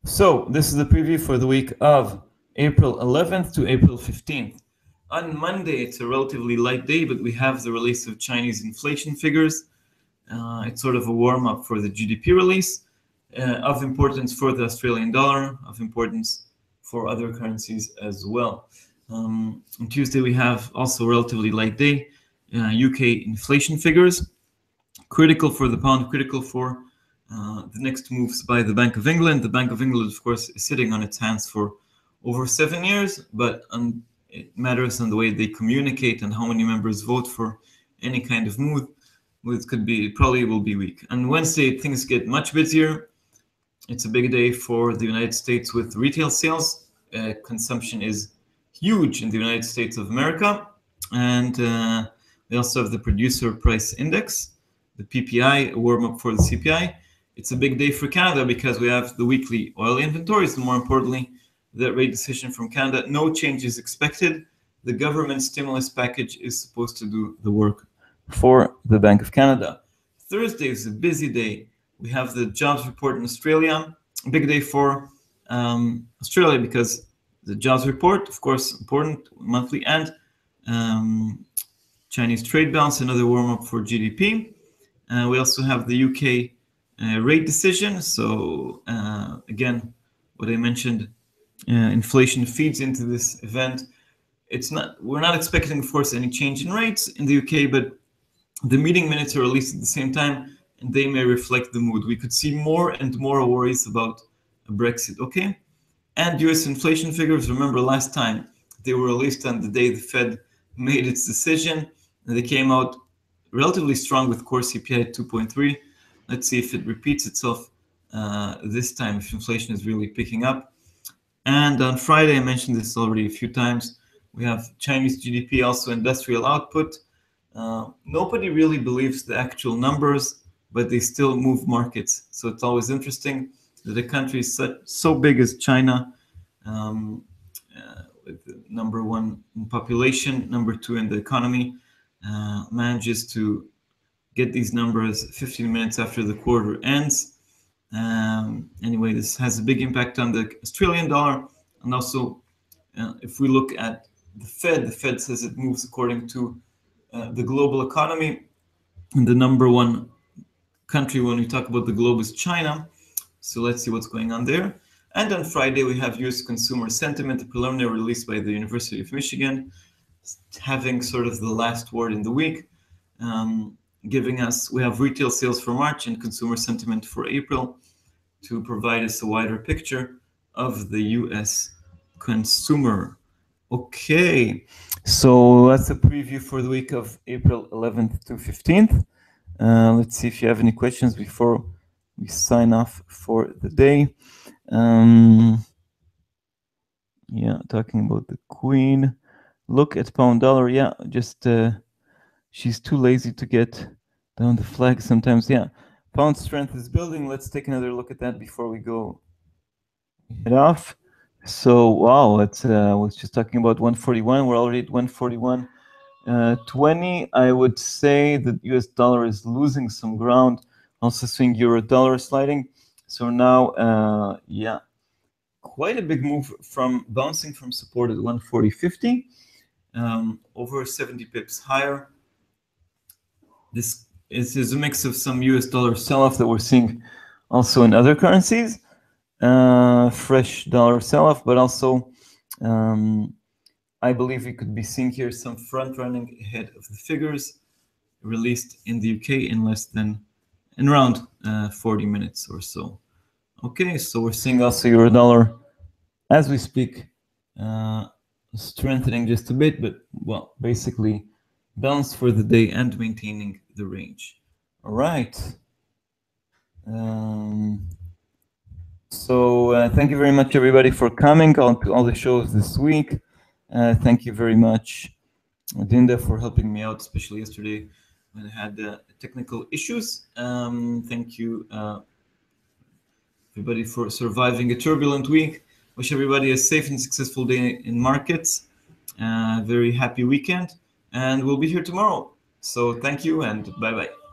So this is the preview for the week of April 11th to April 15th. On Monday, it's a relatively light day, but we have the release of Chinese inflation figures. It's sort of a warm-up for the GDP release, of importance for the Australian dollar, of importance for other currencies as well. On Tuesday, we have also a relatively light day, UK inflation figures, critical for the pound, critical for the next moves by the Bank of England. The Bank of England, of course, is sitting on its hands for over 7 years, but it matters on the way they communicate and how many members vote for any kind of move. It could be, probably will be weak. On Wednesday, things get much busier. It's a big day for the United States with retail sales. Consumption is huge in the United States of America. And we also have the producer price index, the PPI, a warm-up for the CPI. It's a big day for Canada because we have the weekly oil inventories, and more importantly, the rate decision from Canada. No changes expected. The government stimulus package is supposed to do the work for the Bank of Canada. Thursday is a busy day. We have the jobs report in Australia. A big day for Australia because the jobs report, of course, important monthly, and Chinese trade balance, another warm-up for GDP. We also have the UK rate decision. So again, what I mentioned, inflation feeds into this event. We're not expecting, of course, any change in rates in the UK, but the meeting minutes are released at the same time, and they may reflect the mood. We could see more and more worries about Brexit, okay? And US inflation figures, remember last time, they were released on the day the Fed made its decision, and they came out relatively strong with core CPI at 2.3. Let's see if it repeats itself this time, if inflation is really picking up. And on Friday, I mentioned this already a few times, we have Chinese GDP, also industrial output. Nobody really believes the actual numbers, but they still move markets. So it's always interesting that a country so big as China, with number one in population, number two in the economy, manages to get these numbers 15 minutes after the quarter ends. Anyway, this has a big impact on the Australian dollar. And also, if we look at the Fed says it moves according to the global economy. And the number one country when we talk about the globe is China. So let's see what's going on there. And on Friday, we have US consumer sentiment, a preliminary release by the University of Michigan, having sort of the last word in the week, giving us, we have retail sales for March and consumer sentiment for April to provide us a wider picture of the US consumer. Okay, so that's a preview for the week of April 11th to 15th. Let's see if you have any questions before we sign off for the day. Yeah, talking about the Queen. Look at pound dollar. Yeah, just she's too lazy to get down the flag sometimes. Yeah, pound strength is building. Let's take another look at that before we go head off. So wow, it's was just talking about 141. We're already at 141. 20. I would say that US dollar is losing some ground. Also seeing euro dollar sliding. So now, yeah, quite a big move from bouncing from support at 140.50, over 70 pips higher. This is a mix of some US dollar sell-off that we're seeing also in other currencies. Fresh dollar sell-off, but also I believe we could be seeing here some front running ahead of the figures released in the UK in around 40 minutes or so. Okay, so we're seeing also euro dollar as we speak strengthening just a bit, but well, basically balance for the day and maintaining the range. All right. So thank you very much, everybody, for coming on to all the shows this week. Thank you very much, Dinda, for helping me out, especially yesterday when I had technical issues. Thank you, everybody, for surviving a turbulent week. Wish everybody a safe and successful day in markets. Very happy weekend, and we'll be here tomorrow. So thank you, and bye-bye.